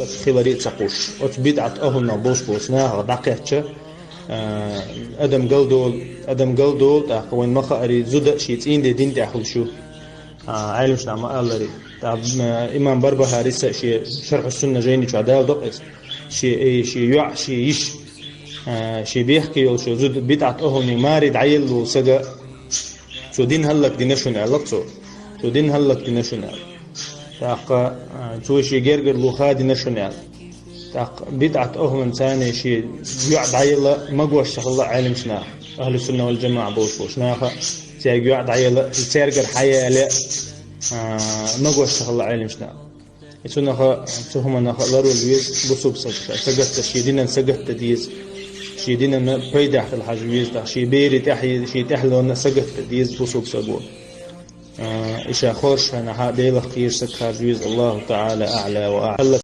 لك خبري تقوش وتبدعت أهلنا بوسنا دقيقة أدم قلدول تأخوين مخاري زود شيء دين تأخذ شو عالم شنا ما الله ري إمام بربهاري شيء شرح السنة جيني شو عدال دقيس شيء يع شيء يش شيء بيحكي وشو زود بدعت أهلني مارد عيل وسجى شو دين هلك دين شو نعلق شو دين هلك دين شو نعلق تاق شو شيء جرجر لوخا دين شو نعلق تاق بدعت أهل ثاني شيء يعد عيل ما جوش الله عالم شنا أهل السنة والجماعة بوش ناخا شيء يعد عيل سيرجر حياة لا ما جوش الله عالم شنا يسونا خا تهم أنا خلارو الويز بصوب سجت شيء دينا سجت ديز شيء دينا بيدح في الحجويز ده شيء بيري تحي شيء تحلو سجت ديز بصوب سجوا إيش أخرش أنا هذا لخير سك حجويز الله تعالى أعلى وأعلى.